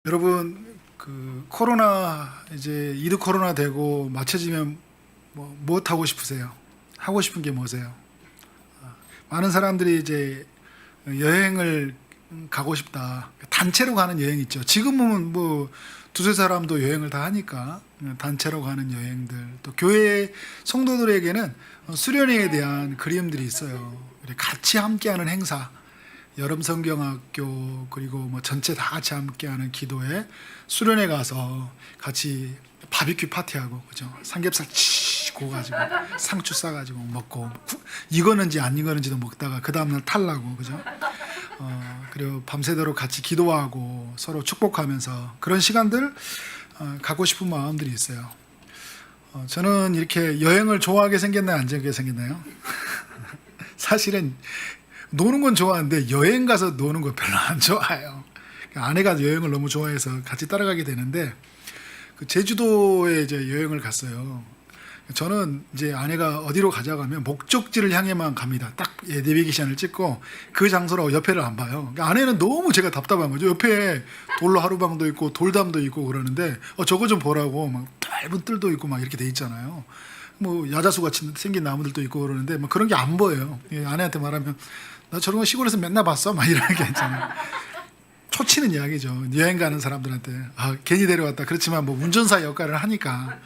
여러분 코로나 이제 2두 코로나 되고 맞춰지면 무엇 하고 싶으세요? 하고 싶은 게 뭐세요? 많은 사람들이 이제 여행을 가고 싶다. 단체로 가는 여행 있죠. 지금은 두세 사람도 여행을 다 하니까 단체로 가는 여행들, 또 교회 성도들에게는 수련회에 대한 그리움들이 있어요. 같이 함께하는 행사, 여름 성경학교, 그리고 전체 다 같이 함께하는 기도회, 수련회 가서 같이 바비큐 파티하고, 그죠? 삼겹살 구워 가지고 상추 싸 가지고 먹고, 익었는지 안 익었는지도 먹다가 그 다음날 탈라고, 그죠? 그리고 밤새도록 같이 기도하고 서로 축복하면서 그런 시간들 갖고 싶은 마음들이 있어요. 저는 이렇게 여행을 좋아하게 생겼나요, 안 좋아하게 생겼나요? 사실은 노는 건 좋아하는데 여행 가서 노는 거 별로 안 좋아해요. 아내가 여행을 너무 좋아해서 같이 따라가게 되는데, 제주도에 이제 여행을 갔어요. 저는 이제 아내가 어디로 가자고 하면 목적지를 향해만 갑니다. 딱 내비게이션을 찍고 그 장소로 옆에를 안 봐요. 아내는 너무 제가 답답한 거죠. 옆에 돌로 하루방도 있고 돌담도 있고 그러는데 저거 좀 보라고, 막 넓은 뜰도 있고 막 이렇게 돼 있잖아요. 야자수 같이 생긴 나무들도 있고 그러는데 그런 게 안 보여요. 아내한테 말하면 나 저런 거 시골에서 맨날 봤어? 막 이런 게 있잖아요. 초치는 이야기죠. 여행 가는 사람들한테. 괜히 데려왔다. 그렇지만 운전사 역할을 하니까.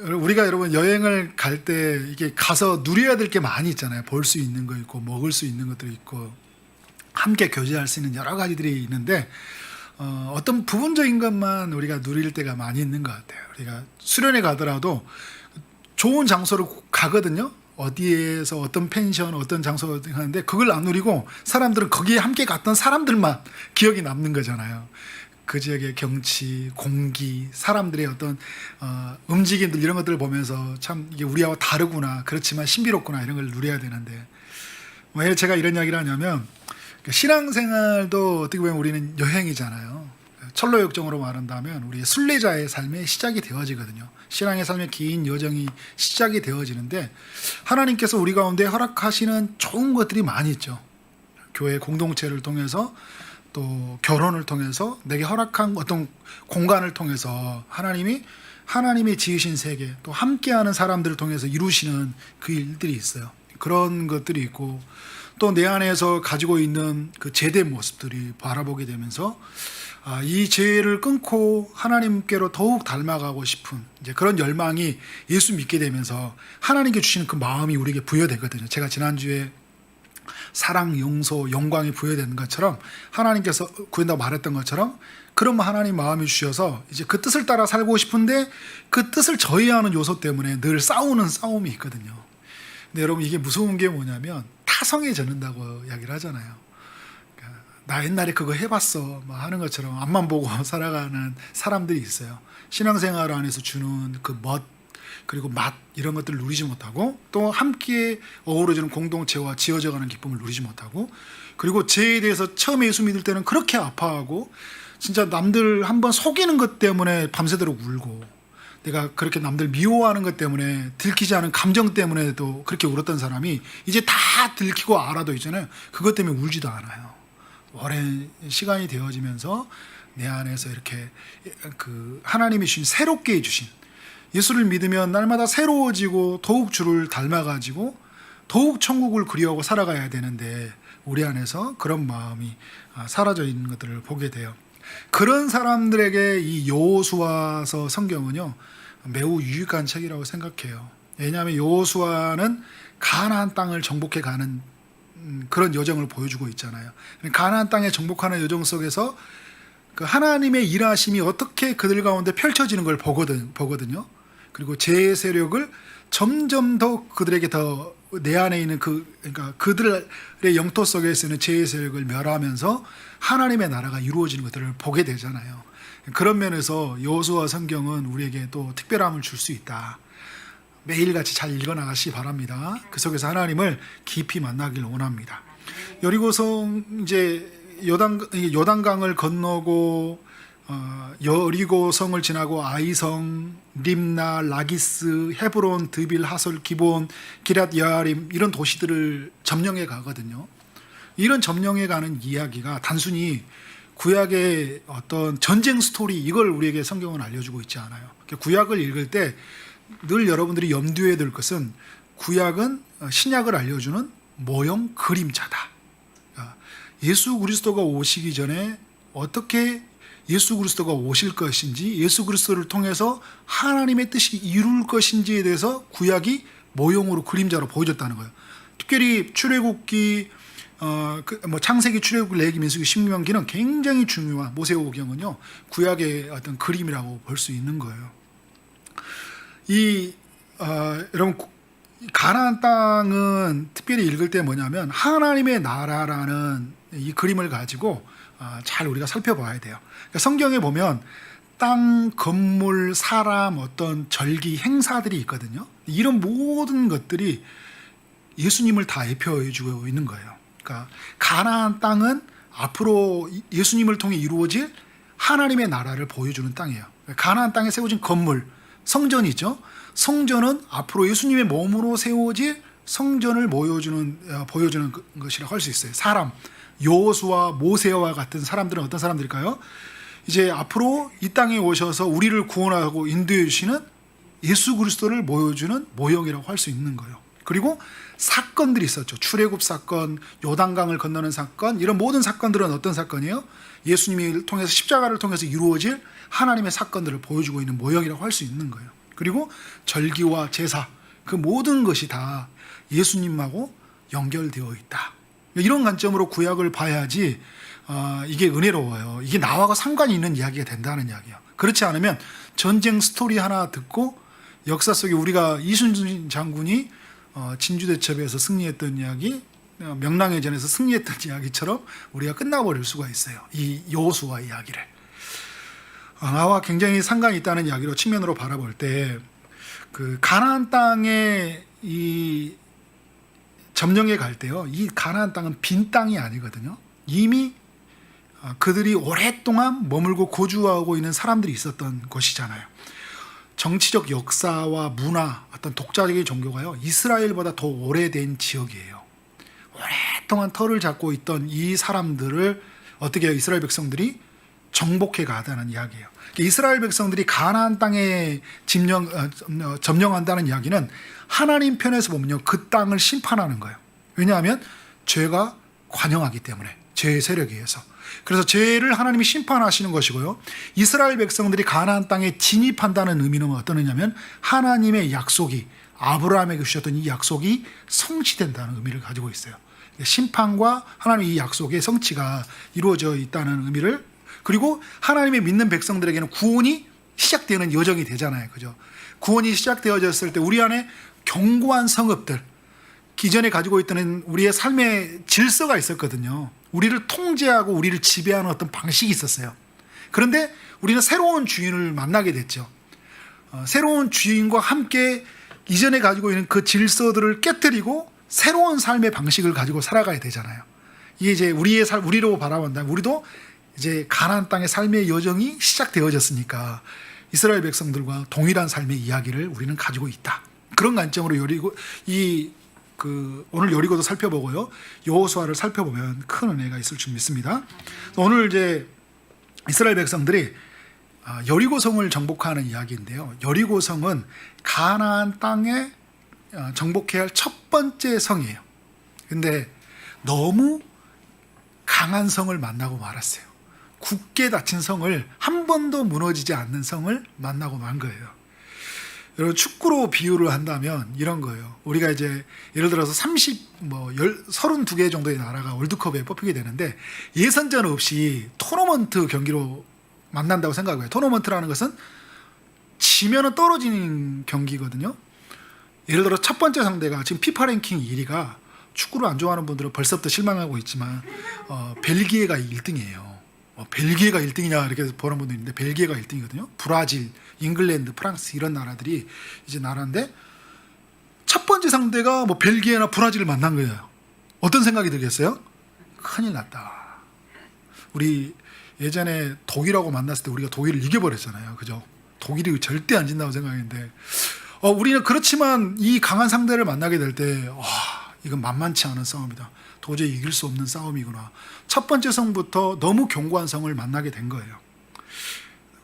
우리가 여러분 여행을 갈 때 이게 가서 누려야 될 게 많이 있잖아요. 볼 수 있는 거 있고 먹을 수 있는 것들이 있고 함께 교제할 수 있는 여러 가지들이 있는데, 어떤 부분적인 것만 우리가 누릴 때가 많이 있는 것 같아요. 우리가 수련회 가더라도 좋은 장소로 가거든요. 어디에서 어떤 펜션, 어떤 장소 하는데 그걸 안 누리고 사람들은 거기에 함께 갔던 사람들만 기억이 남는 거잖아요. 그 지역의 경치, 공기, 사람들의 어떤 움직임들, 이런 것들을 보면서 참 이게 우리하고 다르구나, 그렇지만 신비롭구나, 이런 걸 누려야 되는데, 왜 제가 이런 이야기를 하냐면, 신앙생활도 어떻게 보면 우리는 여행이잖아요. 철로역정으로 말한다면 우리의 순례자의 삶의 시작이 되어지거든요. 신앙의 삶의 긴 여정이 시작이 되어지는데, 하나님께서 우리 가운데 허락하시는 좋은 것들이 많이 있죠. 교회 공동체를 통해서, 또 결혼을 통해서, 내게 허락한 어떤 공간을 통해서 하나님이 지으신 세계, 또 함께하는 사람들을 통해서 이루시는 그 일들이 있어요. 그런 것들이 있고, 또 내 안에서 가지고 있는 그 제된 모습들이 바라보게 되면서 이 죄를 끊고 하나님께로 더욱 닮아가고 싶은 이제 그런 열망이 예수 믿게 되면서 하나님께 주시는 그 마음이 우리에게 부여되거든요. 제가 지난주에 사랑, 용서, 영광이 부여되는 것처럼, 하나님께서 구한다고 말했던 것처럼 그런 하나님 마음이 주셔서 이제 그 뜻을 따라 살고 싶은데, 그 뜻을 저해하는 요소 때문에 늘 싸우는 싸움이 있거든요. 근데 여러분, 이게 무서운 게 뭐냐면 타성에 젖는다고 이야기를 하잖아요. 그러니까 나 옛날에 그거 해봤어 하는 것처럼 앞만 보고 살아가는 사람들이 있어요. 신앙생활 안에서 주는 그 그리고 맛, 이런 것들을 누리지 못하고, 또 함께 어우러지는 공동체와 지어져가는 기쁨을 누리지 못하고, 그리고 죄에 대해서 처음 예수 믿을 때는 그렇게 아파하고, 진짜 남들 한번 속이는 것 때문에 밤새도록 울고, 내가 그렇게 남들 미워하는 것 때문에, 들키지 않은 감정 때문에도 그렇게 울었던 사람이 이제 다 들키고 알아도 있잖아요. 그것 때문에 울지도 않아요. 오랜 시간이 되어지면서 내 안에서 이렇게 하나님이 주신, 새롭게 해주신, 예수를 믿으면 날마다 새로워지고 더욱 주를 닮아가지고 더욱 천국을 그리워하고 살아가야 되는데, 우리 안에서 그런 마음이 사라져 있는 것들을 보게 돼요. 그런 사람들에게 이 여호수아서 성경은요 매우 유익한 책이라고 생각해요. 왜냐하면 여호수아는 가나안 땅을 정복해 가는 그런 여정을 보여주고 있잖아요. 가나안 땅에 정복하는 여정 속에서 그 하나님의 일하심이 어떻게 그들 가운데 펼쳐지는 걸 보거든요. 그리고 제 세력을 점점 더 그들에게 더 내 안에 있는 그러니까 그들의 영토 속에 있는 제 세력을 멸하면서 하나님의 나라가 이루어지는 것들을 보게 되잖아요. 그런 면에서 여호수아 성경은 우리에게 또 특별함을 줄 수 있다. 매일같이 잘 읽어 나가시기 바랍니다. 그 속에서 깊이 만나길 원합니다. 여리고성 이제 요단강을 건너고 여리고성을 지나고 아이성, 림나, 라기스, 헤브론, 드빌, 하솔, 기본, 기럇 여아림, 이런 도시들을 점령해 가거든요. 이런 점령해 가는 이야기가 단순히 구약의 어떤 전쟁 스토리 이걸 우리에게 성경은 알려주고 있지 않아요. 구약을 읽을 때 늘 여러분들이 염두에 둘 것은 구약은 신약을 알려주는 모형 그림자다. 예수 그리스도가 오시기 전에 어떻게 예수 그리스도가 오실 것인지, 예수 그리스도를 통해서 하나님의 뜻이 이룰 것인지에 대해서 구약이 모형으로 그림자로 보여줬다는 거예요. 특별히 출애굽기, 창세기, 출애굽기, 레위기, 민수기, 신명기는 굉장히 중요한, 모세오경은요 구약의 어떤 그림이라고 볼 수 있는 거예요. 여러분, 가나안 땅은 특별히 읽을 때 뭐냐면 하나님의 나라라는 이 그림을 가지고 잘 우리가 살펴봐야 돼요. 그러니까 성경에 보면 땅, 건물, 사람, 어떤 절기, 행사들이 있거든요. 이런 모든 것들이 예수님을 다 대표해 주고 있는 거예요. 그러니까 가나안 땅은 앞으로 예수님을 통해 이루어질 하나님의 나라를 보여주는 땅이에요. 가나안 땅에 세워진 건물, 성전이죠. 성전은 앞으로 예수님의 몸으로 세워질 성전을 보여주는 것이라고 할 수 있어요. 사람, 여호수아, 모세와 같은 사람들은 어떤 사람들일까요? 이제 앞으로 이 땅에 오셔서 우리를 구원하고 인도해 주시는 예수 그리스도를 보여주는 모형이라고 할 수 있는 거예요. 그리고 사건들이 있었죠. 출애굽 사건, 요단강을 건너는 사건, 이런 모든 사건들은 어떤 사건이에요? 예수님을 통해서, 십자가를 통해서 이루어질 하나님의 사건들을 보여주고 있는 모형이라고 할 수 있는 거예요. 그리고 절기와 제사, 그 모든 것이 다 예수님하고 연결되어 있다. 이런 관점으로 구약을 봐야지 이게 은혜로워요. 이게 나와 상관이 있는 이야기가 된다는 이야기예요. 그렇지 않으면 전쟁 스토리 하나 듣고 역사 속에 우리가 이순신 장군이 진주대첩에서 승리했던 이야기, 명랑해전에서 승리했던 이야기처럼 우리가 끝나버릴 수가 있어요. 이 여호수아 이야기를. 나와 굉장히 상관이 있다는 이야기로 측면으로 바라볼 때, 그 가나안 땅에 이 점령에 갈 때요, 이 가나안 땅은 빈 땅이 아니거든요. 이미 그들이 오랫동안 머물고 거주하고 있는 사람들이 있었던 곳이잖아요. 정치적 역사와 문화, 어떤 독자적인 종교가요, 이스라엘보다 더 오래된 지역이에요. 오랫동안 터를 잡고 있던 이 사람들을 어떻게 해요? 이스라엘 백성들이 정복해 가다는 이야기예요. 이스라엘 백성들이 가나안 땅에 점령한다는 이야기는 하나님 편에서 보면요, 그 땅을 심판하는 거예요. 왜냐하면 죄가 관영하기 때문에, 죄의 세력에 의해서. 그래서 죄를 하나님이 심판하시는 것이고요, 이스라엘 백성들이 가나안 땅에 진입한다는 의미는 어떤 의미냐면 하나님의 약속이, 아브라함에게 주셨던 이 약속이 성취된다는 의미를 가지고 있어요. 심판과 하나님의 이 약속의 성취가 이루어져 있다는 의미를, 그리고 하나님의 믿는 백성들에게는 구원이 시작되는 여정이 되잖아요. 그죠? 구원이 시작되어졌을 때 우리 안에 견고한 성읍들, 기존에 가지고 있던 우리의 삶의 질서가 있었거든요. 우리를 통제하고 우리를 지배하는 어떤 방식이 있었어요. 그런데 우리는 새로운 주인을 만나게 됐죠. 새로운 주인과 함께 이전에 가지고 있는 그 질서들을 깨뜨리고 새로운 삶의 방식을 가지고 살아가야 되잖아요. 이게 이제 우리로 바라본다면 우리도 이제 가나안 땅의 삶의 여정이 시작되어졌으니까 이스라엘 백성들과 동일한 삶의 이야기를 우리는 가지고 있다. 그런 관점으로 오늘 여리고도 살펴보고요, 여호수아를 살펴보면 큰 은혜가 있을 줄 믿습니다. 오늘 이제 이스라엘 백성들이 여리고성을 정복하는 이야기인데요, 여리고성은 가나안 땅에 정복해야 할 첫 번째 성이에요. 근데 너무 강한 성을 만나고 말았어요. 굳게 닫힌 성을, 한 번도 무너지지 않는 성을 만나고 만 거예요. 여러분, 축구로 비유를 한다면 이런 거예요. 우리가 이제 예를 들어서 32개 정도의 나라가 월드컵에 뽑히게 되는데 예선전 없이 토너먼트 경기로 만난다고 생각해요. 토너먼트라는 것은 지면은 떨어지는 경기거든요. 예를 들어 첫 번째 상대가 지금 피파 랭킹 1위가, 축구를 안 좋아하는 분들은 벌써부터 실망하고 있지만 벨기에가 1등이에요. 벨기에가 1등이냐 이렇게 보는 분도 있는데 벨기에가 1등이거든요. 브라질, 잉글랜드, 프랑스 이런 나라들이 이제 나라인데 첫 번째 상대가 벨기에나 브라질을 만난 거예요. 어떤 생각이 들겠어요? 큰일 났다. 우리 예전에 독일하고 만났을 때 우리가 독일을 이겨버렸잖아요. 그죠? 독일이 절대 안 진다고 생각했는데 우리는 그렇지만 이 강한 상대를 만나게 될 때 이건 만만치 않은 싸움이다. 도저히 이길 수 없는 싸움이구나. 첫 번째 성부터 너무 견고한 성을 만나게 된 거예요.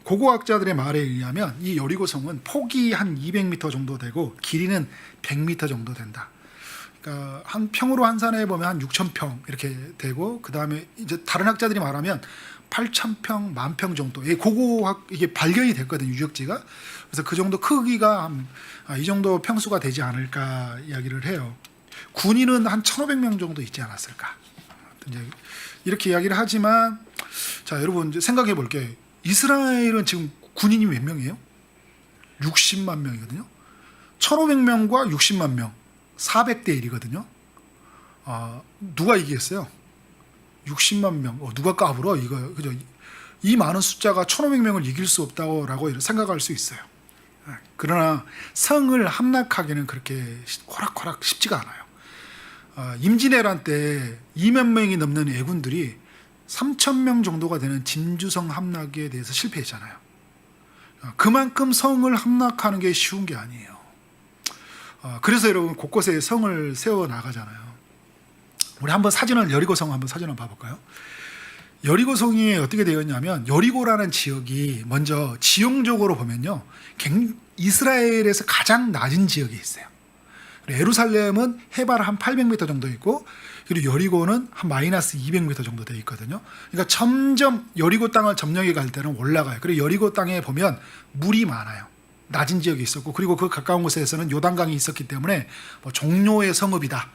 고고학자들의 말에 의하면 이 여리고 성은 폭이 한 200m 정도 되고 길이는 100m 정도 된다. 그러니까 한 평으로 환산해 보면 한 6,000평 이렇게 되고, 그 다음에 이제 다른 학자들이 말하면 8,000평, 10,000평 정도. 이게 발견이 됐거든요, 유적지가. 그래서 그 정도 크기가 이 정도 평수가 되지 않을까 이야기를 해요. 군인은 한 1,500명 정도 있지 않았을까. 이제 이렇게 이야기를 하지만, 자, 여러분 이제 생각해 볼게요. 이스라엘은 지금 군인이 몇 명이에요? 60만 명이거든요. 1,500명과 60만 명, 400대 1이거든요. 누가 이기겠어요? 60만 명. 누가 까불어? 이거 그죠? 이 많은 숫자가 1,500명을 이길 수 없다고 생각할 수 있어요. 그러나 성을 함락하기는 그렇게 호락호락 쉽지가 않아요. 임진왜란 때 2만 명이 넘는 애군들이 3,000명 정도가 되는 진주성 함락에 대해서 실패했잖아요. 그만큼 성을 함락하는 게 쉬운 게 아니에요. 그래서 여러분 곳곳에 성을 세워 나가잖아요. 우리 한번 여리고성 한번 사진을 봐볼까요? 여리고성이 어떻게 되었냐면, 여리고라는 지역이 먼저 지형적으로 보면요, 이스라엘에서 가장 낮은 지역에 있어요. 예루살렘은 해발 한 800m 정도 있고, 그리고 여리고는 한 마이너스 200m 정도 되어 있거든요. 그러니까 점점 여리고 땅을 점령해 갈 때는 올라가요. 그리고 여리고 땅에 보면 물이 많아요. 낮은 지역이 있었고, 그리고 그 가까운 곳에서는 요단강이 있었기 때문에 종료의 성읍이다,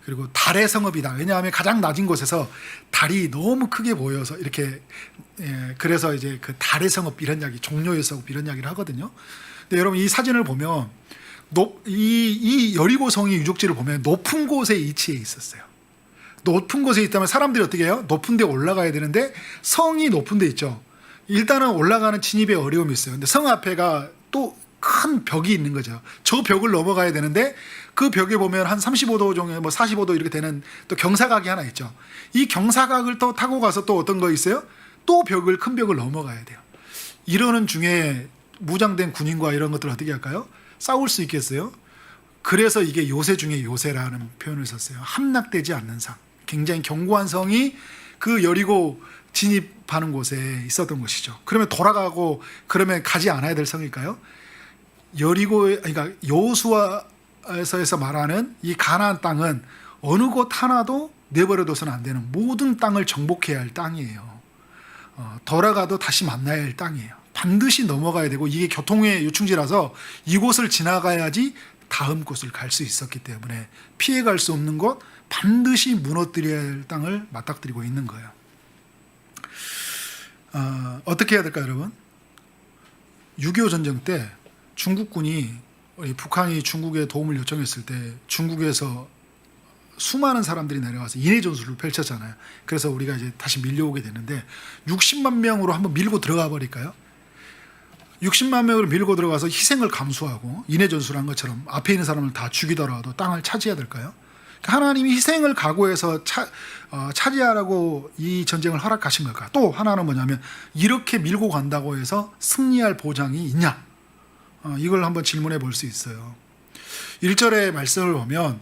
그리고 달의 성읍이다. 왜냐하면 가장 낮은 곳에서 달이 너무 크게 보여서 이렇게, 그래서 이제 그 달의 성읍 이런 이야기, 종료의 성읍 이런 이야기를 하거든요. 근데 여러분 이 사진을 보면 이 여리고성이 유적지를 보면 높은 곳에 위치해 있었어요. 높은 곳에 있다면 사람들이 어떻게 해요? 높은 데 올라가야 되는데, 성이 높은 데 있죠. 일단은 올라가는 진입에 어려움이 있어요. 근데 성 앞에가 또 큰 벽이 있는 거죠. 저 벽을 넘어가야 되는데, 그 벽에 보면 한 35도 정도, 45도 이렇게 되는 또 경사각이 하나 있죠. 이 경사각을 또 타고 가서 또 어떤 거 있어요? 또 큰 벽을 넘어가야 돼요. 이러는 중에 무장된 군인과 이런 것들을 어떻게 할까요? 싸울 수 있겠어요? 그래서 이게 요새 중에 요새라는 표현을 썼어요. 함락되지 않는 성. 굉장히 견고한 성이 그 여리고 진입하는 곳에 있었던 것이죠. 그러면 돌아가고, 그러면 가지 않아야 될 성일까요? 그러니까 여호수아에서 말하는 이 가나안 땅은 어느 곳 하나도 내버려둬서는 안 되는, 모든 땅을 정복해야 할 땅이에요. 돌아가도 다시 만나야 할 땅이에요. 반드시 넘어가야 되고, 이게 교통의 요충지라서 이곳을 지나가야지 다음 곳을 갈 수 있었기 때문에 피해갈 수 없는 곳, 반드시 무너뜨려야 할 땅을 맞닥뜨리고 있는 거예요. 어떻게 해야 될까요, 여러분? 6.25 전쟁 때 중국군이, 북한이 중국에 도움을 요청했을 때 중국에서 수많은 사람들이 내려와서 인해 전술을 펼쳤잖아요. 그래서 우리가 이제 다시 밀려오게 되는데, 60만 명으로 한번 밀고 들어가 버릴까요? 60만 명으로 밀고 들어가서 희생을 감수하고 인해 전술한 것처럼 앞에 있는 사람을 다 죽이더라도 땅을 차지해야 될까요? 하나님이 희생을 각오해서 차지하라고 이 전쟁을 허락하신 걸까? 또 하나는 뭐냐면, 이렇게 밀고 간다고 해서 승리할 보장이 있냐? 이걸 한번 질문해 볼 수 있어요. 1절의 말씀을 보면,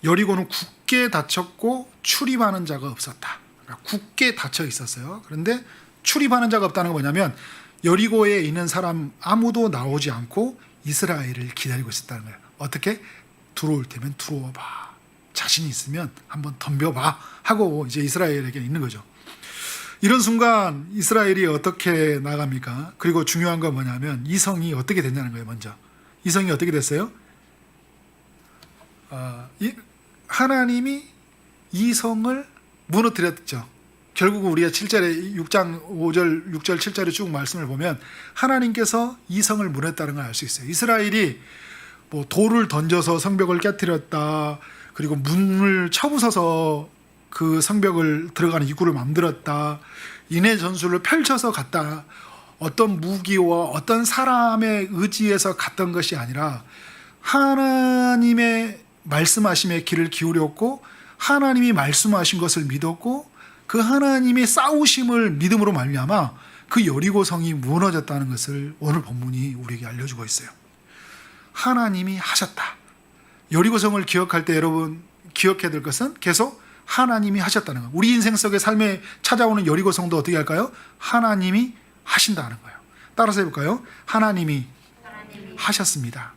여리고는 굳게 닫혔고 출입하는 자가 없었다. 그러니까 굳게 닫혀 있었어요. 그런데 출입하는 자가 없다는 건 뭐냐면, 여리고에 있는 사람 아무도 나오지 않고 이스라엘을 기다리고 있었다는 거예요. 어떻게? 들어올 테면 들어와 봐. 자신 있으면 한번 덤벼봐 하고 이제 이스라엘에게 있는 거죠. 이런 순간 이스라엘이 어떻게 나갑니까? 그리고 중요한 건 뭐냐면, 이 성이 어떻게 됐냐는 거예요. 먼저 이 성이 어떻게 됐어요? 하나님이 이 성을 무너뜨렸죠. 결국 우리가 7절에 6장 5절 6절 7절에 쭉 말씀을 보면, 하나님께서 이 성을 무너뜨렸다는 걸 알 수 있어요. 이스라엘이 돌을 던져서 성벽을 깨뜨렸다, 그리고 문을 쳐부숴서 그 성벽을 들어가는 입구를 만들었다, 인해 전술을 펼쳐서 갔다, 어떤 무기와 어떤 사람의 의지에서 갔던 것이 아니라 하나님의 말씀하심에 귀를 기울였고, 하나님이 말씀하신 것을 믿었고, 그 하나님의 싸우심을 믿음으로 말미암아 그 여리고 성이 무너졌다는 것을 오늘 본문이 우리에게 알려주고 있어요. 하나님이 하셨다. 여리고 성을 기억할 때 여러분 기억해야 될 것은, 계속 하나님이 하셨다는 거예요. 우리 인생 속에 삶에 찾아오는 여리고성도 어떻게 할까요? 하나님이 하신다는 거예요. 따라서 해볼까요? 하나님이 하셨습니다.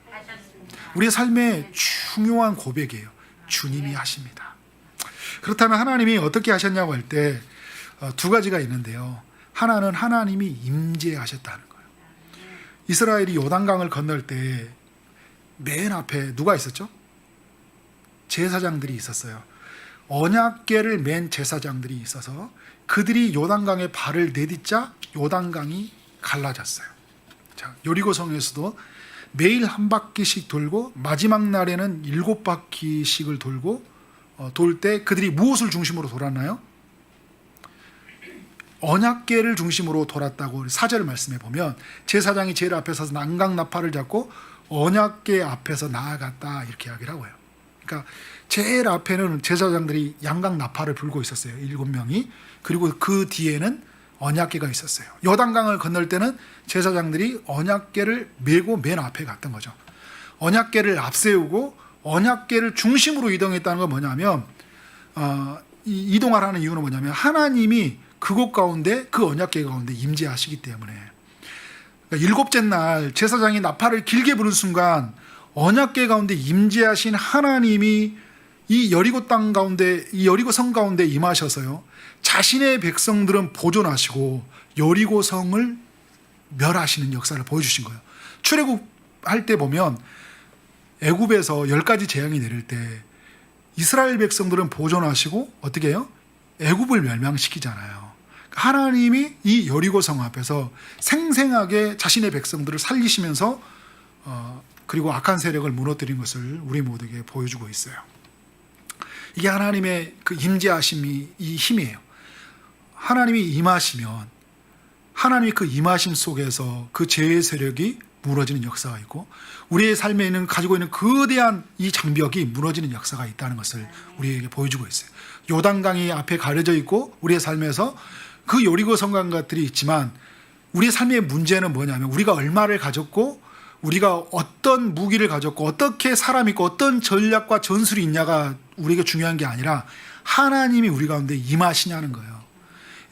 우리의 삶의 중요한 고백이에요. 주님이 하십니다. 그렇다면 하나님이 어떻게 하셨냐고 할 때 두 가지가 있는데요. 하나는 하나님이 임재하셨다는 거예요. 이스라엘이 요단강을 건널 때 맨 앞에 누가 있었죠? 제사장들이 있었어요. 언약궤를 맨 제사장들이 있어서 그들이 요단강에 발을 내딛자 요단강이 갈라졌어요. 자, 여리고성에서도 매일 한 바퀴씩 돌고 마지막 날에는 7바퀴씩을 돌고 돌 때 그들이 무엇을 중심으로 돌았나요? 언약궤를 중심으로 돌았다고 4절 말씀에 보면 제사장이 제일 앞에 서서 난강나팔을 잡고 언약궤 앞에서 나아갔다 이렇게 이야기를 하고요. 그러니까 제일 앞에는 제사장들이 양강나팔을 불고 있었어요. 7명이. 그리고 그 뒤에는 언약궤가 있었어요. 요단강을 건널 때는 제사장들이 언약궤를 메고 맨 앞에 갔던 거죠. 언약궤를 앞세우고 언약궤를 중심으로 이동했다는 건 뭐냐면 이동하라는 이유는 뭐냐면 하나님이 그곳 가운데 그 언약궤 가운데 임재하시기 때문에 그러니까 7째 날 제사장이 나팔을 길게 부는 순간 언약궤 가운데 임재하신 하나님이 이 여리고 땅 가운데 이 여리고 성 가운데 임하셔서요 자신의 백성들은 보존하시고 여리고 성을 멸하시는 역사를 보여주신 거예요. 출애굽할 때 보면 애굽에서 10가지 재앙이 내릴 때 이스라엘 백성들은 보존하시고 어떻게 해요? 애굽을 멸망시키잖아요. 하나님이 이 여리고 성 앞에서 생생하게 자신의 백성들을 살리시면서 그리고 악한 세력을 무너뜨린 것을 우리 모두에게 보여주고 있어요. 이게 하나님의 그 임재하심이 이 힘이에요. 하나님이 임하시면 하나님이 그 임하심 속에서 그 죄의 세력이 무너지는 역사가 있고 우리의 삶에 있는 가지고 있는 거대한 이 장벽이 무너지는 역사가 있다는 것을 우리에게 보여주고 있어요. 요단강이 앞에 가려져 있고 우리의 삶에서 그 여리고 성강 것들이 있지만 우리의 삶의 문제는 뭐냐면 우리가 얼마를 가졌고 우리가 어떤 무기를 가졌고 어떻게 사람이 있고 어떤 전략과 전술이 있냐가 우리에게 중요한 게 아니라 하나님이 우리 가운데 임하시냐는 거예요.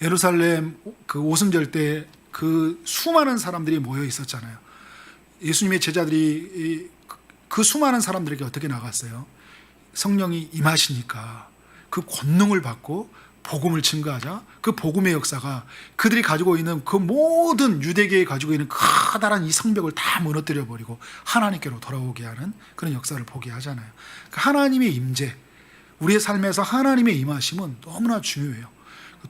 예루살렘 그 오순절 때 그 수많은 사람들이 모여 있었잖아요. 예수님의 제자들이 그 수많은 사람들에게 어떻게 나갔어요? 성령이 임하시니까 그 권능을 받고 복음을 증거하자 그 복음의 역사가 그들이 가지고 있는 그 모든 유대계에 가지고 있는 커다란 이 성벽을 다 무너뜨려 버리고 하나님께로 돌아오게 하는 그런 역사를 보게 하잖아요. 하나님의 임재, 우리의 삶에서 하나님의 임하심은 너무나 중요해요.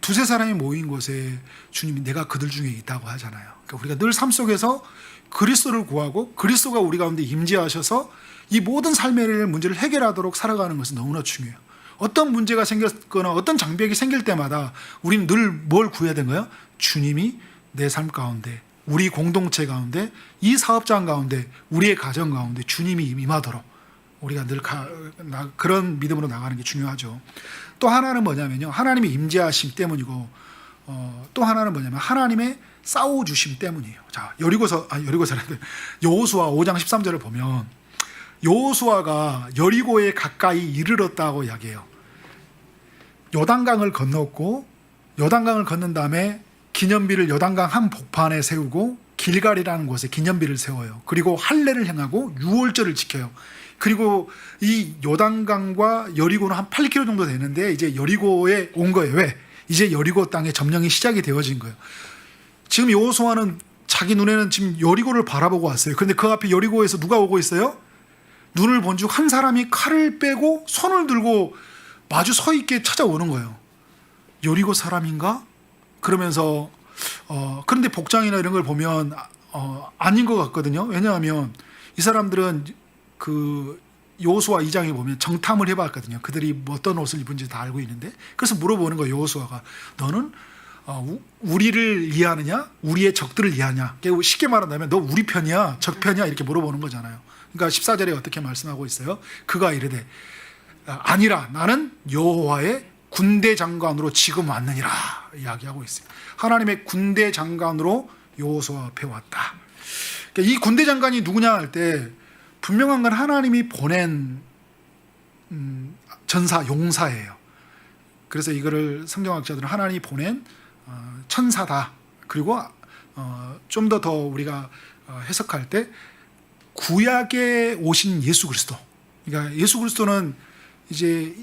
두세 사람이 모인 곳에 주님이 내가 그들 중에 있다고 하잖아요. 그러니까 우리가 늘 삶 속에서 그리스도를 구하고 그리스도가 우리 가운데 임재하셔서 이 모든 삶의 문제를 해결하도록 살아가는 것은 너무나 중요해요. 어떤 문제가 생겼거나 어떤 장벽이 생길 때마다 우리는 늘 뭘 구해야 되는 거예요? 주님이 내 삶 가운데, 우리 공동체 가운데, 이 사업장 가운데, 우리의 가정 가운데 주님이 임하도록 우리가 늘 그런 믿음으로 나가는 게 중요하죠. 또 하나는 뭐냐면요, 하나님의 임재하심 때문이고 또 하나는 뭐냐면 하나님의 싸워주심 때문이에요. 자, 여호수아 5장 13절을 보면 여호수아가 여리고에 가까이 이르렀다고 이야기해요. 요단강을 건넜고 요단강을 건넌 다음에 기념비를 요단강 한 복판에 세우고 길갈이라는 곳에 기념비를 세워요. 그리고 할례를 행하고 유월절을 지켜요. 그리고 이 요단강과 여리고는 한 8km 정도 되는데 이제 여리고에 온 거예요. 왜? 이제 여리고 땅의 점령이 시작이 되어진 거예요. 지금 여호수아는 자기 눈에는 지금 여리고를 바라보고 왔어요. 그런데 그 앞에 여리고에서 누가 오고 있어요? 눈을 본즉 한 사람이 칼을 빼고 손을 들고 마주 서 있게 찾아오는 거예요. 여리고 사람인가? 그러면서 그런데 복장이나 이런 걸 보면 아닌 것 같거든요. 왜냐하면 이 사람들은 그 여호수아 2장에 보면 정탐을 해봤거든요. 그들이 어떤 옷을 입은지 다 알고 있는데 그래서 물어보는 거예요. 여호수아가 너는 우리를 이해하느냐? 우리의 적들을 이해하냐? 쉽게 말한다면 너 우리 편이야? 적 편이야? 이렇게 물어보는 거잖아요. 그러니까 14절에 어떻게 말씀하고 있어요? 그가 이르되 아니라 나는 여호와의 군대 장관으로 지금 왔느니라 이야기하고 있어요. 하나님의 군대 장관으로 여호수아 앞에 왔다. 그러니까 이 군대 장관이 누구냐 할 때 분명한 건 하나님이 보낸 전사, 용사예요. 그래서 이거를 성경학자들은 하나님이 보낸 천사다. 그리고 좀 더 우리가 해석할 때 구약에 오신 예수 그리스도. 그러니까 예수 그리스도는 이제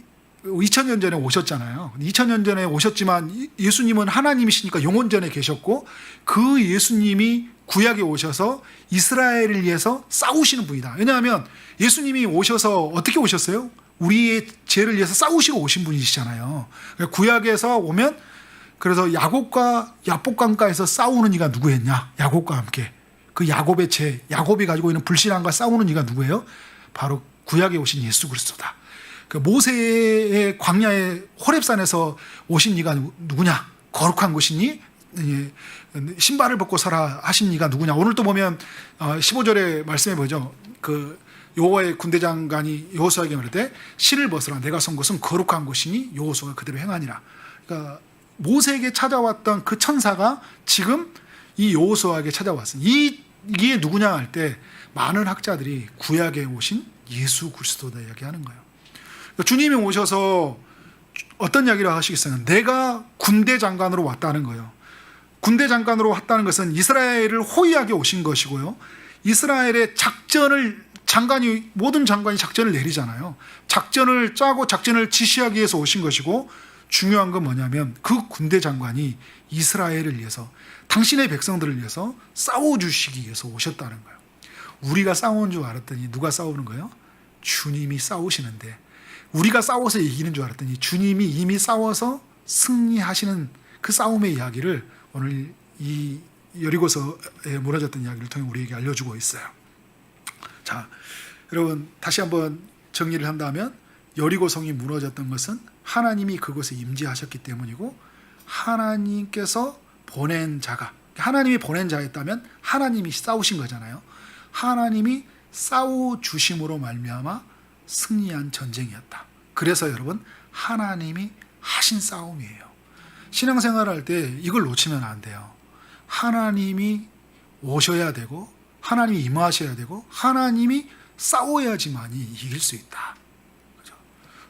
2000년 전에 오셨잖아요. 2000년 전에 오셨지만 예수님은 하나님이시니까 영원전에 계셨고 그 예수님이 구약에 오셔서 이스라엘을 위해서 싸우시는 분이다. 왜냐하면 예수님이 오셔서 어떻게 오셨어요? 우리의 죄를 위해서 싸우시고 오신 분이시잖아요. 구약에서 오면 그래서 야곱과 야복강가에서 싸우는 이가 누구였냐? 야곱과 함께. 그 야곱의 죄, 야곱이 가지고 있는 불신앙과 싸우는 이가 누구예요? 바로 구약에 오신 예수 그리스도다. 그 모세의 광야의 호렙산에서 오신 이가 누구냐? 거룩한 것이니 신발을 벗고 서라 하신 이가 누구냐? 오늘 또 보면 15절에 말씀해 보죠. 그 여호와의 군대장관이 여호수아에게 말할 때 신을 벗으라 내가 선 것은 거룩한 것이니 여호수아가 그대로 행하니라. 그러니까 모세에게 찾아왔던 그 천사가 지금 이 여호수아에게 찾아왔어요. 이게 누구냐 할 때 많은 학자들이 구약에 오신 예수 그리스도다 이야기하는 거예요. 주님이 오셔서 어떤 이야기를 하시겠어요? 내가 군대 장관으로 왔다는 거예요. 군대 장관으로 왔다는 것은 이스라엘을 호위하게 오신 것이고요. 이스라엘의 모든 장관이 작전을 내리잖아요. 작전을 짜고 작전을 지시하기 위해서 오신 것이고 중요한 건 뭐냐면 그 군대 장관이 이스라엘을 위해서 당신의 백성들을 위해서 싸워주시기 위해서 오셨다는 거예요. 우리가 싸우는 줄 알았더니 누가 싸우는 거예요? 주님이 싸우시는데 우리가 싸워서 이기는 줄 알았더니 주님이 이미 싸워서 승리하시는 그 싸움의 이야기를 오늘 이 여리고서에 무너졌던 이야기를 통해 우리에게 알려주고 있어요. 자, 여러분 다시 한번 정리를 한다면 여리고성이 무너졌던 것은 하나님이 그곳에 임재하셨기 때문이고 하나님께서 보낸 자가 하나님이 보낸 자였다면 하나님이 싸우신 거잖아요. 하나님이 싸워주심으로 말미암아 승리한 전쟁이었다. 그래서 여러분 하나님이 하신 싸움이에요. 신앙생활할 때 이걸 놓치면 안 돼요. 하나님이 오셔야 되고 하나님이 임하셔야 되고 하나님이 싸워야지만이 이길 수 있다. 그죠?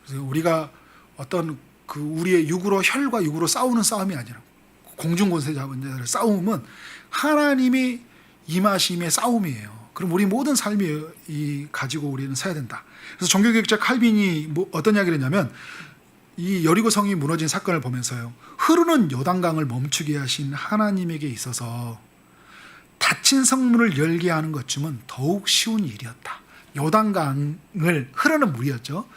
그래서 우리가 어떤 그 우리의 육으로 혈과 육으로 싸우는 싸움이 아니라 공중권세 잡은 자들의 싸움은 하나님이 임하심의 싸움이에요. 그럼 우리 모든 삶이 가지고 우리는 서야 된다. 그래서 종교개혁자 칼빈이 어떤 이야기를 했냐면 이 여리고성이 무너진 사건을 보면서요. 흐르는 요단강을 멈추게 하신 하나님에게 있어서 닫힌 성문을 열게 하는 것쯤은 더욱 쉬운 일이었다. 요단강을 흐르는 물이었죠.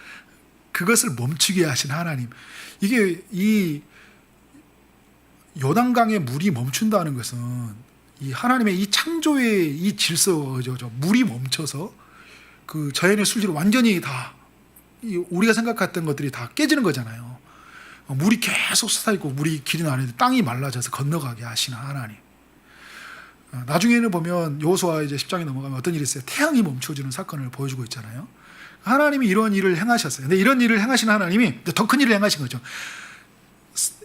그것을 멈추게 하신 하나님. 이게 이 요단강의 물이 멈춘다는 것은 이 하나님의 이 창조의 이 질서죠. 물이 멈춰서 그 자연의 술지로 완전히 다 우리가 생각했던 것들이 다 깨지는 거잖아요. 물이 계속 솟아있고 물이 길이 나는데 땅이 말라져서 건너가게 하시는 하나님. 나중에는 보면 여호수아 이제 10장에 넘어가면 어떤 일이 있어요? 태양이 멈춰지는 사건을 보여주고 있잖아요. 하나님이 이런 일을 행하셨어요. 근데 이런 일을 행하신 하나님이 더 큰 일을 행하신 거죠.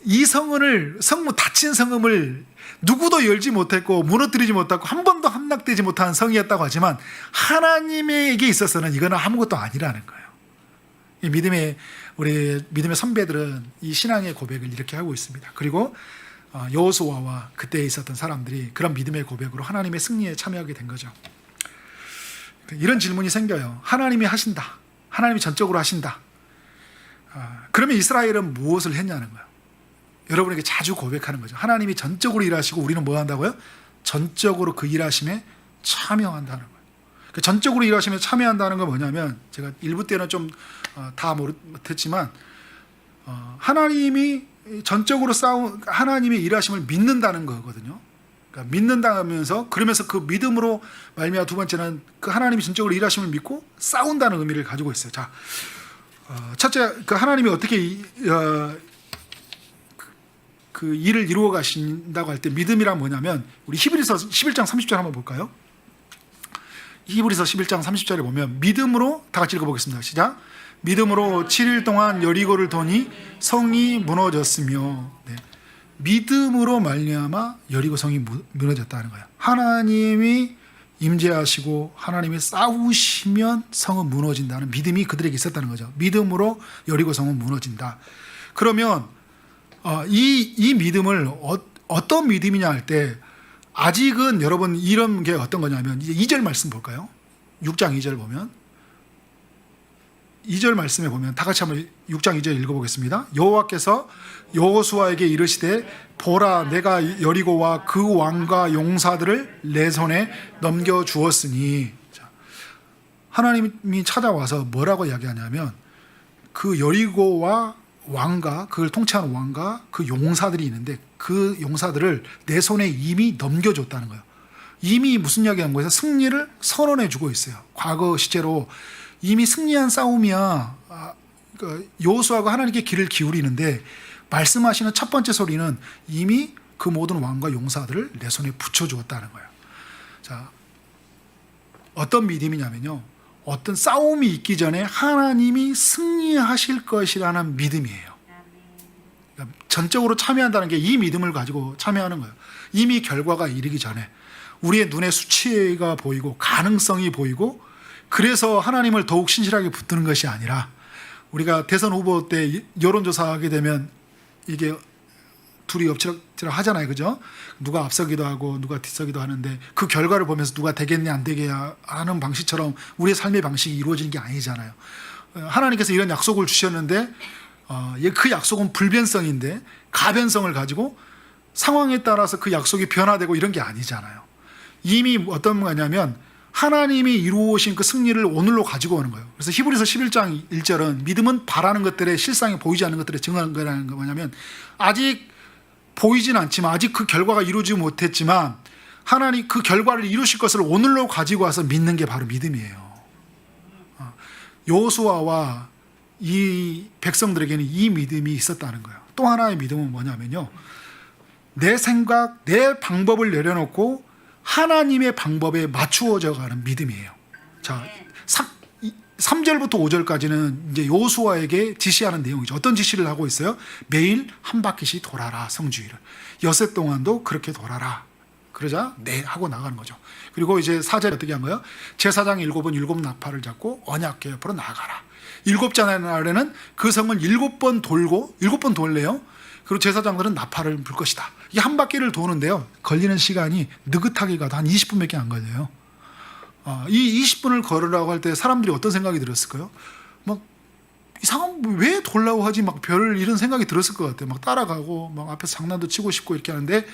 이 성문 닫힌 성음을 누구도 열지 못했고 무너뜨리지 못하고 한 번도 함락되지 못한 성이었다고 하지만 하나님에게 있어서는 이거는 아무것도 아니라는 거예요. 우리 믿음의 선배들은 이 신앙의 고백을 이렇게 하고 있습니다. 그리고 여호수아와 그때 있었던 사람들이 그런 믿음의 고백으로 하나님의 승리에 참여하게 된 거죠. 이런 질문이 생겨요. 하나님이 하신다. 하나님이 전적으로 하신다. 그러면 이스라엘은 무엇을 했냐는 거예요. 여러분에게 자주 고백하는 거죠. 하나님이 전적으로 일하시고 우리는 뭐 한다고요? 전적으로 그 일하심에 참여한다는 거예요. 그 전적으로 일하심에 참여한다는 건 뭐냐면 제가 일부 때는 좀 다 못했지만 하나님이 전적으로 하나님의 일하심을 믿는다는 거거든요. 그러니까 믿는다면서 그러면서 그 믿음으로 말미암아 두 번째는 그 하나님이 전적으로 일하심을 믿고 싸운다는 의미를 가지고 있어요. 자, 첫째 그 하나님이 어떻게 그 일을 이루어 가신다고 할 때 믿음이란 뭐냐면 우리 히브리서 11장 30절 한번 볼까요? 히브리서 11장 30절에 보면 믿음으로 다 같이 읽어보겠습니다. 시작. 믿음으로 7일 동안 여리고를 도니 성이 무너졌으며 네. 믿음으로 말미암아 여리고 성이 무너졌다는 거예요. 하나님이 임재하시고 하나님이 싸우시면 성은 무너진다는 믿음이 그들에게 있었다는 거죠. 믿음으로 여리고 성은 무너진다. 그러면 이 믿음을 어떤 믿음이냐 할 때 아직은 여러분 이런 게 어떤 거냐면 이제 2절 말씀 볼까요? 6장 2절 보면 2절 말씀에 보면 다 같이 한번 6장 2절 읽어보겠습니다. 여호와께서 여호수아에게 이르시되 보라 내가 여리고와 그 왕과 용사들을 내 손에 넘겨주었으니, 하나님이 찾아와서 뭐라고 이야기하냐면 그 여리고와 왕과 그걸 통치하는 왕과 그 용사들이 있는데 그 용사들을 내 손에 이미 넘겨줬다는 거예요. 이미 무슨 이야기하는 거예요? 승리를 선언해 주고 있어요. 과거 시제로 이미 승리한 싸움이야. 여호수아가 하나님께 귀를 기울이는데 말씀하시는 첫 번째 소리는 이미 그 모든 왕과 용사들을 내 손에 붙여주었다는 거예요. 자, 어떤 믿음이냐면요, 어떤 싸움이 있기 전에 하나님이 승리하실 것이라는 믿음이에요. 그러니까 전적으로 참여한다는 게 이 믿음을 가지고 참여하는 거예요. 이미 결과가 이르기 전에 우리의 눈에 수치가 보이고 가능성이 보이고, 그래서 하나님을 더욱 신실하게 붙드는 것이 아니라, 우리가 대선 후보 때 여론조사하게 되면 이게 둘이 엎치락 하잖아요, 그죠? 누가 앞서기도 하고 누가 뒤서기도 하는데 그 결과를 보면서 누가 되겠냐 안 되겠냐 하는 방식처럼 우리의 삶의 방식이 이루어지는 게 아니잖아요. 하나님께서 이런 약속을 주셨는데 그 약속은 불변성인데 가변성을 가지고 상황에 따라서 그 약속이 변화되고 이런 게 아니잖아요. 이미 어떤 거냐면 하나님이 이루어오신 그 승리를 오늘로 가지고 오는 거예요. 그래서 히브리서 11장 1절은 믿음은 바라는 것들의 실상이 보이지 않는 것들의 증언이라는 거 뭐냐면, 아직 보이진 않지만, 아직 그 결과가 이루어지지 못했지만 하나님 그 결과를 이루실 것을 오늘로 가지고 와서 믿는 게 바로 믿음이에요. 여호수아와 이 백성들에게는 이 믿음이 있었다는 거예요. 또 하나의 믿음은 뭐냐면요, 내 생각, 내 방법을 내려놓고 하나님의 방법에 맞추어져 가는 믿음이에요. 자, 3절부터 5절까지는 이제 여호수아에게 지시하는 내용이죠. 어떤 지시를 하고 있어요? 매일 한 바퀴씩 돌아라, 성주일을. 엿새 동안도 그렇게 돌아라. 그러자 네 하고 나가는 거죠. 그리고 이제 4절에 어떻게 한 거예요? 제사장 7은 7 나팔을 잡고 언약궤 옆으로 나가라. 7째 날에는 그 성을 7번 돌고, 7번 돌래요. 그리고 제사장들은 나팔을 불 것이다. 이 한 바퀴를 도는데요, 걸리는 시간이 느긋하게 가도 한 20분밖에 안 걸려요. 이 20분을 걸으라고 할 때 사람들이 어떤 생각이 들었을까요? 막 이상한, 왜 돌라고 하지? 막 별 이런 생각이 들었을 것 같아요. 막 따라가고 막 앞에서 장난도 치고 싶고 이렇게 하는데,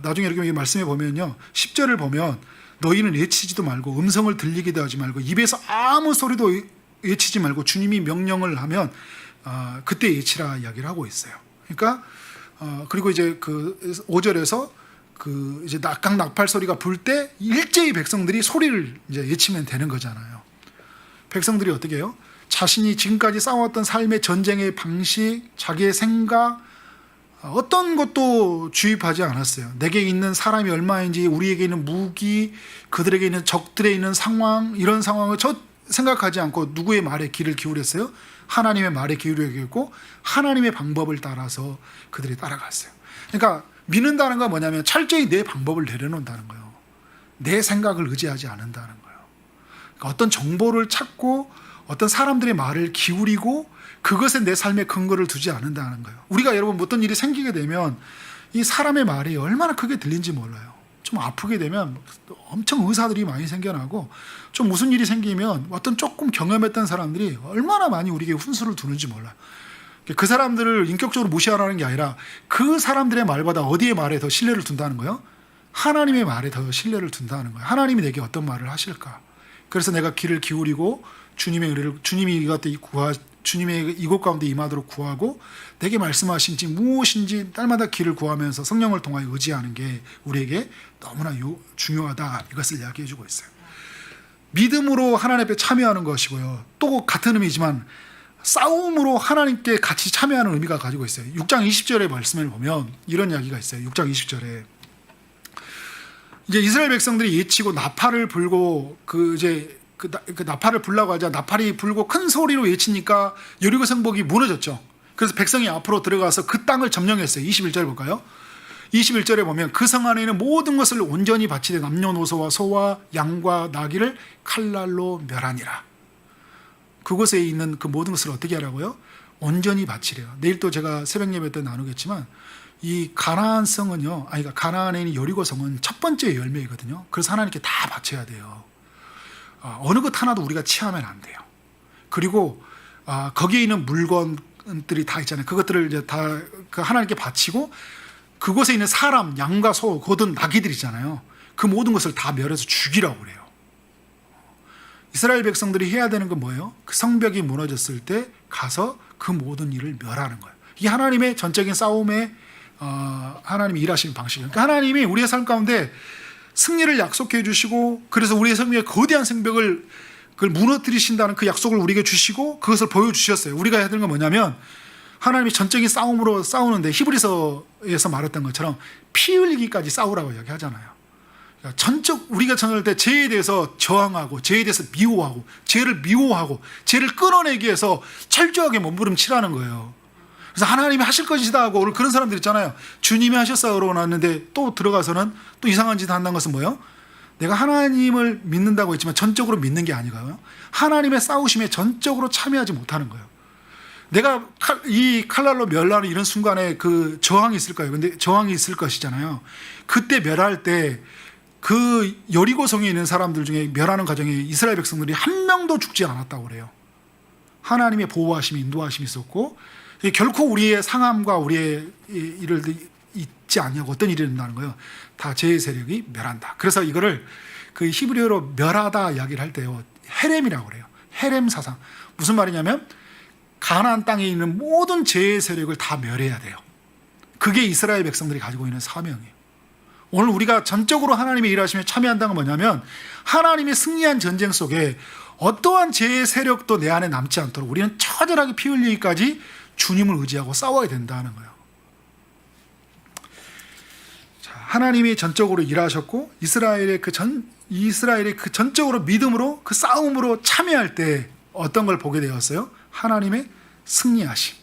나중에 이렇게 말씀해 보면요, 10절을 보면 너희는 외치지도 말고 음성을 들리기도 하지 말고 입에서 아무 소리도 외치지 말고 주님이 명령을 하면 그때 외치라 이야기를 하고 있어요. 그러니까 그리고 이제 그 5절에서 그 이제 낙강 낙팔 소리가 불 때 일제히 백성들이 소리를 이제 외치면 되는 거잖아요. 백성들이 어떻게 해요? 자신이 지금까지 싸웠던 삶의 전쟁의 방식, 자기의 생각, 어떤 것도 주입하지 않았어요. 내게 있는 사람이 얼마인지, 우리에게 있는 무기, 그들에게 있는 적들에 있는 상황, 이런 상황을 생각하지 않고 누구의 말에 귀를 기울였어요? 하나님의 말에 기울였고 하나님의 방법을 따라서 그들이 따라갔어요. 그러니까 믿는다는 건 뭐냐면 철저히 내 방법을 내려놓는다는 거예요. 내 생각을 의지하지 않는다는 거예요. 그러니까 어떤 정보를 찾고 어떤 사람들의 말을 기울이고 그것에 내 삶의 근거를 두지 않는다는 거예요. 우리가 여러분 어떤 일이 생기게 되면 이 사람의 말이 얼마나 크게 들린지 몰라요. 좀 아프게 되면 엄청 의사들이 많이 생겨나고, 좀 무슨 일이 생기면 어떤 조금 경험했던 사람들이 얼마나 많이 우리에게 훈수를 두는지 몰라요. 그 사람들을 인격적으로 무시하라는 게 아니라 그 사람들의 말보다 어디의 말에 더 신뢰를 둔다는 거예요? 하나님의 말에 더 신뢰를 둔다는 거예요. 하나님이 내게 어떤 말을 하실까? 그래서 내가 귀를 기울이고 주님의 의를, 주님의 이곳 가운데 임하도록 구하고 내게 말씀하신지 무엇인지 딸마다 길을 구하면서 성령을 통하여 의지하는 게 우리에게 너무나 중요하다, 이것을 이야기해 주고 있어요. 믿음으로 하나님 앞에 참여하는 것이고요, 또 같은 의미지만 싸움으로 하나님께 같이 참여하는 의미가 가지고 있어요. 6장 20절의 말씀을 보면 이런 이야기가 있어요. 6장 20절에 이제 이스라엘 백성들이 예치고 나팔을 불고 그 나팔을 불라고 하자 나팔이 불고 큰 소리로 외치니까 여리고 성벽이 무너졌죠. 그래서 백성이 앞으로 들어가서 그 땅을 점령했어요. 21절 볼까요? 21절에 보면 그 성 안에 있는 모든 것을 온전히 바치되 남녀노소와 소와 양과 나귀를 칼날로 멸하니라. 그곳에 있는 그 모든 것을 어떻게 하라고요? 온전히 바치래요. 내일 또 제가 새벽 예배 때 나누겠지만 이 가나안 성은요, 그러니까 가나안에 있는 여리고 성은 첫 번째 열매이거든요. 그래서 하나님께 다 바쳐야 돼요. 어느 것 하나도 우리가 취하면 안 돼요. 그리고 거기에 있는 물건들이 다 있잖아요. 그것들을 이제 다 하나님께 바치고 그곳에 있는 사람, 양과 소, 고든 나귀들이잖아요. 그 모든 것을 다 멸해서 죽이라고 그래요. 이스라엘 백성들이 해야 되는 건 뭐예요? 그 성벽이 무너졌을 때 가서 그 모든 일을 멸하는 거예요. 이게 하나님의 전적인 싸움에 하나님이 일하시는 방식이에요. 그러니까 하나님이 우리의 삶 가운데 승리를 약속해 주시고, 그래서 우리의 생명의 거대한 성벽을 그걸 무너뜨리신다는 그 약속을 우리에게 주시고 그것을 보여주셨어요. 우리가 해야 되는 건 뭐냐면 하나님이 전적인 싸움으로 싸우는데 히브리서에서 말했던 것처럼 피 흘리기까지 싸우라고 이야기하잖아요. 그러니까 전적 우리가 전할 때 죄에 대해서 저항하고 죄에 대해서 미워하고 죄를 미워하고 죄를 끊어내기 위해서 철저하게 몸부림치라는 거예요. 그래서 하나님이 하실 것이다 하고 오늘 그런 사람들 있잖아요. 주님이 하셨어 그러고 났는데 또 들어가서는 또 이상한 짓 한다는 것은 뭐예요? 내가 하나님을 믿는다고 했지만 전적으로 믿는 게 아니고요. 하나님의 싸우심에 전적으로 참여하지 못하는 거예요. 내가 이 칼날로 멸하는 이런 순간에 그 저항이 있을 거예요. 근데 저항이 있을 것이잖아요. 그때 멸할 때 그 여리고성에 있는 사람들 중에 멸하는 과정에 이스라엘 백성들이 한 명도 죽지 않았다고 그래요. 하나님의 보호하심이 인도하심이 있었고 결코 우리의 상함과 우리의 일을 있지 않냐고 어떤 일이 된다는 거예요. 다 죄의 세력이 멸한다. 그래서 이거를 그 히브리어로 멸하다 이야기를 할 때요, 헤렘이라고 그래요. 헤렘 사상. 무슨 말이냐면 가나안 땅에 있는 모든 죄의 세력을 다 멸해야 돼요. 그게 이스라엘 백성들이 가지고 있는 사명이에요. 오늘 우리가 전적으로 하나님의 일하심에 참여한다는 건 뭐냐면 하나님이 승리한 전쟁 속에 어떠한 죄의 세력도 내 안에 남지 않도록 우리는 처절하게 피 흘리기까지 주님을 의지하고 싸워야 된다는 거예요. 자, 하나님이 전적으로 일하셨고 이스라엘의 그 전적으로 믿음으로 그 싸움으로 참여할 때 어떤 걸 보게 되었어요? 하나님의 승리하심,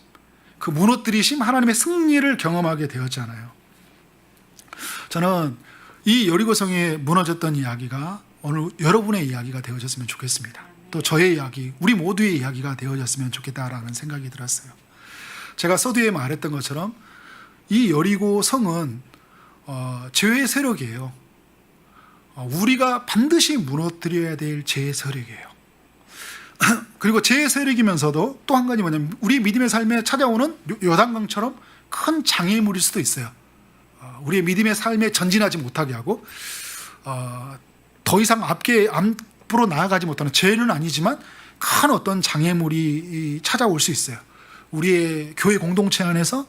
그 무너뜨리심, 하나님의 승리를 경험하게 되었잖아요. 저는 이 여리고성이 무너졌던 이야기가 오늘 여러분의 이야기가 되어졌으면 좋겠습니다. 또 저의 이야기, 우리 모두의 이야기가 되어졌으면 좋겠다라는 생각이 들었어요. 제가 서두에 말했던 것처럼 이 여리고성은 죄의 세력이에요. 우리가 반드시 무너뜨려야 될 죄의 세력이에요. 그리고 죄의 세력이면서도 또 한 가지 뭐냐면 우리 믿음의 삶에 찾아오는 요단강처럼 큰 장애물일 수도 있어요. 우리의 믿음의 삶에 전진하지 못하게 하고 더 이상 앞으로 나아가지 못하는, 죄는 아니지만 큰 어떤 장애물이 찾아올 수 있어요. 우리의 교회 공동체 안에서,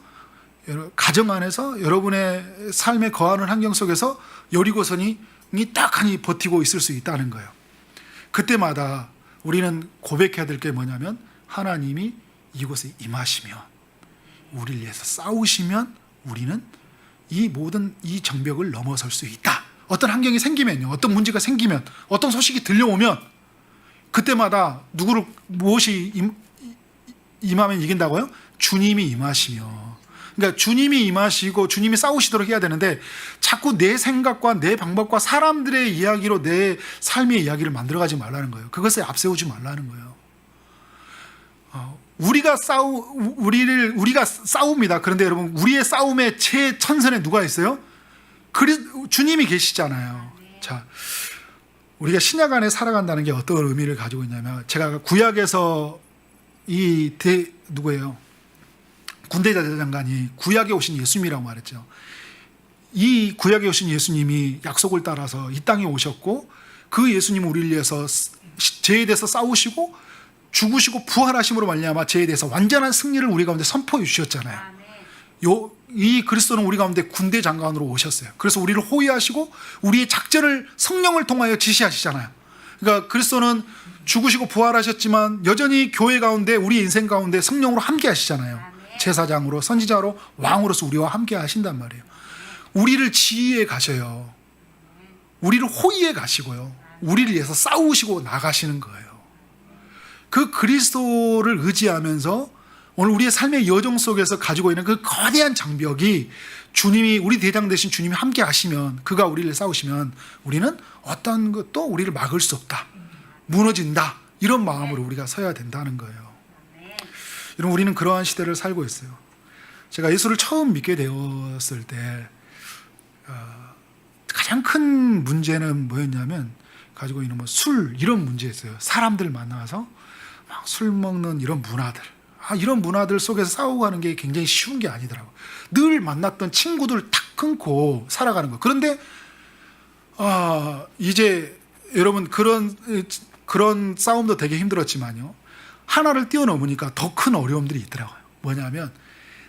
가정 안에서, 여러분의 삶에 거하는 환경 속에서 여리고선이 딱하니 버티고 있을 수 있다는 거예요. 그때마다 우리는 고백해야 될 게 뭐냐면 하나님이 이곳에 임하시면, 우리를 위해서 싸우시면 우리는 이 모든 이 정벽을 넘어설 수 있다. 어떤 환경이 생기면요, 어떤 문제가 생기면, 어떤 소식이 들려오면 그때마다 무엇이 임하면 이긴다고요? 주님이 임하시며. 그러니까 주님이 임하시고 주님이 싸우시도록 해야 되는데 자꾸 내 생각과 내 방법과 사람들의 이야기로 내 삶의 이야기를 만들어가지 말라는 거예요. 그것에 앞세우지 말라는 거예요. 우리가 싸웁니다. 그런데 여러분, 우리의 싸움의 최전선에 누가 있어요? 주님이 계시잖아요. 자, 우리가 신약 안에 살아간다는 게 어떤 의미를 가지고 있냐면, 제가 구약에서 누구예요? 군대장관이 구약에 오신 예수님이라고 말했죠. 이 구약에 오신 예수님이 약속을 따라서 이 땅에 오셨고, 그 예수님은 우리를 위해서 죄에 대해서 싸우시고 죽으시고 부활하심으로 말미암아 죄에 대해서 완전한 승리를 우리 가운데 선포해 주셨잖아요. 이 그리스도는 우리 가운데 군대 장관으로 오셨어요. 그래서 우리를 호위하시고 우리의 작전을 성령을 통하여 지시하시잖아요. 그러니까 그리스도는 죽으시고 부활하셨지만 여전히 교회 가운데, 우리 인생 가운데 성령으로 함께 하시잖아요. 제사장으로, 선지자로, 왕으로서 우리와 함께 하신단 말이에요. 우리를 지휘해 가셔요. 우리를 호위해 가시고요, 우리를 위해서 싸우시고 나가시는 거예요. 그 그리스도를 의지하면서 오늘 우리의 삶의 여정 속에서 가지고 있는 그 거대한 장벽이, 주님이, 우리 대장 되신 주님이 함께 하시면, 그가 우리를 싸우시면 우리는 어떤 것도 우리를 막을 수 없다, 무너진다, 이런 마음으로 우리가 서야 된다는 거예요. 여러분, 우리는 그러한 시대를 살고 있어요. 제가 예수를 처음 믿게 되었을 때 가장 큰 문제는 뭐였냐면 가지고 있는 뭐 술 이런 문제였어요. 사람들 만나서 막 술 먹는 이런 문화들, 이런 문화들 속에서 싸우고 가는 게 굉장히 쉬운 게 아니더라고요. 늘 만났던 친구들 탁 끊고 살아가는 거. 그런데 이제 여러분, 그런 싸움도 되게 힘들었지만요, 하나를 뛰어넘으니까 더 큰 어려움들이 있더라고요. 뭐냐면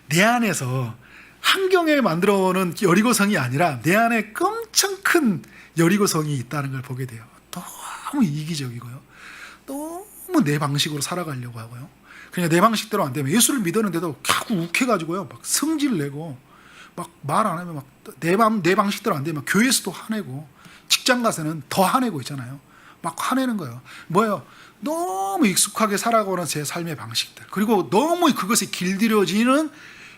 내 안에서 환경에 만들어오는 여리고성이 아니라 내 안에 엄청 큰 여리고성이 있다는 걸 보게 돼요. 너무 이기적이고요, 너무 내 방식으로 살아가려고 하고요, 그냥 내 방식대로 안 되면, 예수를 믿었는데도 자꾸 욱해가지고요, 막 성질 내고, 막 말 안 하면 막 내 방식대로 안 되면 교회에서도 화내고, 직장 가서는 더 화내고 있잖아요. 막 화내는 거예요. 뭐예요? 너무 익숙하게 살아가는 제 삶의 방식들, 그리고 너무 그것이 길들여지는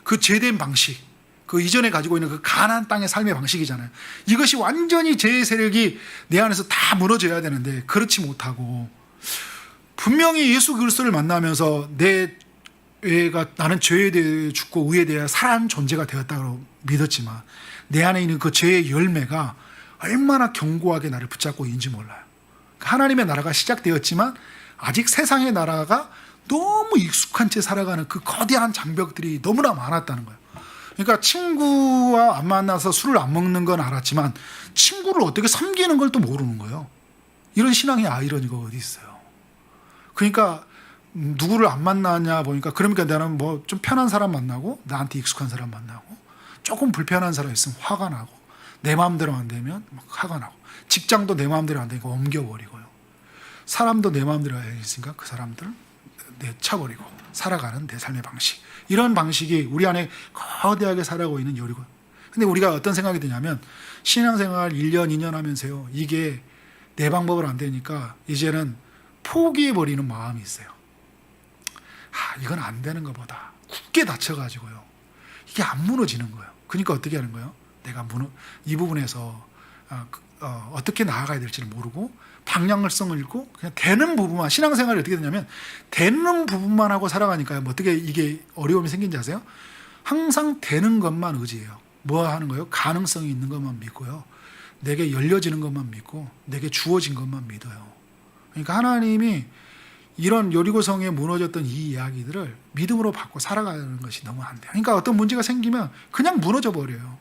그 죄된 방식, 그 이전에 가지고 있는 그 가나안 땅의 삶의 방식이잖아요. 이것이 완전히 죄의 세력이 내 안에서 다 무너져야 되는데 그렇지 못하고, 분명히 예수 그리스도를 만나면서 나는 죄에 대해 죽고 의에 대해 살아난 존재가 되었다고 믿었지만, 내 안에 있는 그 죄의 열매가 얼마나 견고하게 나를 붙잡고 있는지 몰라요. 하나님의 나라가 시작되었지만 아직 세상의 나라가 너무 익숙한 채 살아가는 그 거대한 장벽들이 너무나 많았다는 거예요. 그러니까 친구와 안 만나서 술을 안 먹는 건 알았지만 친구를 어떻게 섬기는 걸 또 모르는 거예요. 이런 신앙의 아이러니가 어디 있어요. 그러니까 누구를 안 만나냐 보니까, 그러니까 나는 뭐 좀 편한 사람 만나고, 나한테 익숙한 사람 만나고, 조금 불편한 사람 있으면 화가 나고, 내 마음대로 안 되면 막 화가 나고, 직장도 내 마음대로 안 되니까 옮겨버리고요, 사람도 내 마음대로 해야 있으니까 그 사람들 내쳐버리고 살아가는 내 삶의 방식, 이런 방식이 우리 안에 거대하게 살아가고 있는 여리고. 근데 우리가 어떤 생각이 드냐면, 신앙생활 1년 2년 하면서요, 이게 내 방법으로 안 되니까 이제는 포기해버리는 마음이 있어요. 이건 안 되는 것보다 굳게 닫혀가지고요, 이게 안 무너지는 거예요. 그러니까 어떻게 하는 거예요? 내가 이 부분에서 어떻게 나아가야 될지를 모르고 방향성을 잃고 그냥 되는 부분만, 신앙생활이 어떻게 되냐면 되는 부분만 하고 살아가니까요, 뭐 어떻게 이게 어려움이 생긴지 아세요? 항상 되는 것만 의지해요. 뭐 하는 거예요? 가능성이 있는 것만 믿고요, 내게 열려지는 것만 믿고, 내게 주어진 것만 믿어요. 그러니까 하나님이 이런 여리고성에 무너졌던 이 이야기들을 믿음으로 받고 살아가는 것이 너무 안 돼요. 그러니까 어떤 문제가 생기면 그냥 무너져 버려요.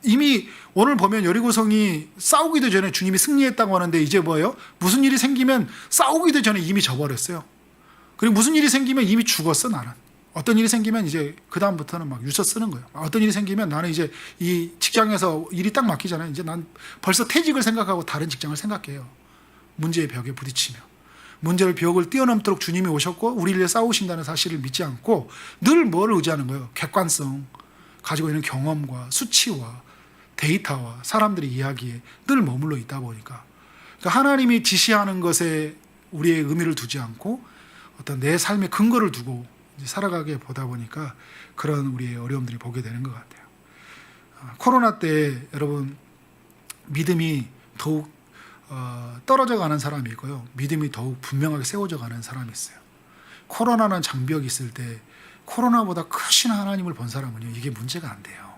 이미 오늘 보면 여리고성이 싸우기도 전에 주님이 승리했다고 하는데, 이제 뭐예요? 무슨 일이 생기면 싸우기도 전에 이미 져버렸어요. 그리고 무슨 일이 생기면 이미 죽었어, 나는. 어떤 일이 생기면 이제 그 다음부터는 막 유서 쓰는 거예요. 어떤 일이 생기면 나는 이제 이 직장에서 일이 딱 막히잖아요. 이제 난 벌써 퇴직을 생각하고 다른 직장을 생각해요. 문제의 벽에 부딪히며, 문제의 벽을 뛰어넘도록 주님이 오셨고 우리를 위해 싸우신다는 사실을 믿지 않고 늘 뭐를 의지하는 거예요? 객관성, 가지고 있는 경험과 수치와 데이터와 사람들의 이야기에 늘 머물러 있다 보니까, 그러니까 하나님이 지시하는 것에 우리의 의미를 두지 않고 어떤 내 삶의 근거를 두고 이제 살아가게 보다 보니까 그런 우리의 어려움들이 보게 되는 것 같아요. 코로나 때 여러분, 믿음이 더욱 떨어져 가는 사람이 있고요, 믿음이 더욱 분명하게 세워져 가는 사람이 있어요. 코로나는 장벽이 있을 때 코로나보다 크신 하나님을 본 사람은요, 이게 문제가 안 돼요.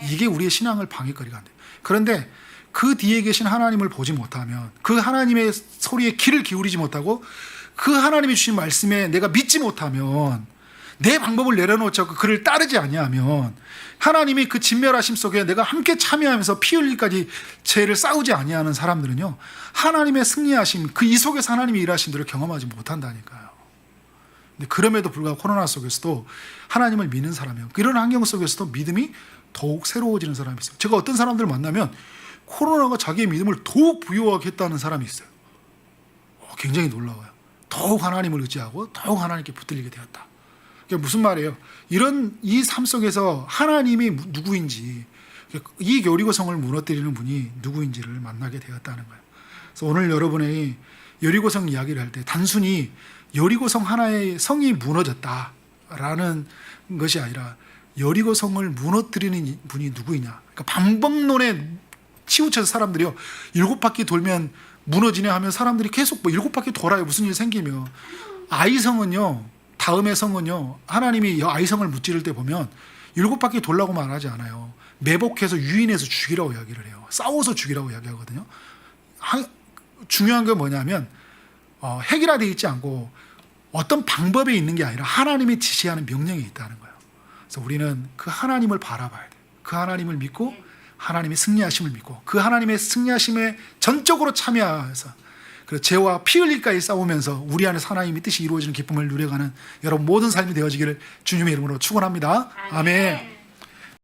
이게 우리의 신앙을 방해거리가 안 돼요. 그런데 그 뒤에 계신 하나님을 보지 못하면, 그 하나님의 소리에 귀를 기울이지 못하고 그 하나님이 주신 말씀에 내가 믿지 못하면, 내 방법을 내려놓지 않고 그를 따르지 아니하면, 하나님이 그 진멸하심 속에 내가 함께 참여하면서 피 흘리기까지 죄를 싸우지 아니하는 사람들은요, 하나님의 승리하심, 그 이 속에서 하나님이 일하신 대로 경험하지 못한다니까요. 근데 그럼에도 불구하고 코로나 속에서도 하나님을 믿는 사람이요, 이런 환경 속에서도 믿음이 더욱 새로워지는 사람이 있어요. 제가 어떤 사람들을 만나면 코로나가 자기의 믿음을 더욱 부여하게 했다는 사람이 있어요. 굉장히 놀라워요. 더욱 하나님을 의지하고 더욱 하나님께 붙들리게 되었다. 그게 무슨 말이에요? 이 삶 속에서 하나님이 누구인지, 이 여리고성을 무너뜨리는 분이 누구인지를 만나게 되었다는 거예요. 그래서 오늘 여러분의 여리고성 이야기를 할 때 단순히 여리고성 하나의 성이 무너졌다라는 것이 아니라 여리고성을 무너뜨리는 분이 누구이냐. 그러니까 방법론에 치우쳐서 사람들이요, 7바퀴 돌면 무너지냐 하면 사람들이 계속 7바퀴 돌아요. 무슨 일이 생기면. 아이성은요, 다음의 성은요, 하나님이 아이성을 무찌를 때 보면 7바퀴 돌라고 말하지 않아요. 매복해서 유인해서 죽이라고 이야기를 해요. 싸워서 죽이라고 이야기하거든요. 중요한 게 뭐냐면 핵이라 되어 있지 않고 어떤 방법이 있는 게 아니라 하나님이 지시하는 명령이 있다는 거예요. 그래서 우리는 그 하나님을 바라봐야 돼요. 그 하나님을 믿고 하나님의 승리하심을 믿고 그 하나님의 승리하심에 전적으로 참여해서 그 죄와 피 흘릴까지 싸우면서 우리 안에서 하나님의 뜻이 이루어지는 기쁨을 누려가는 여러분 모든 삶이 되어지기를 주님의 이름으로 축원합니다. 아멘.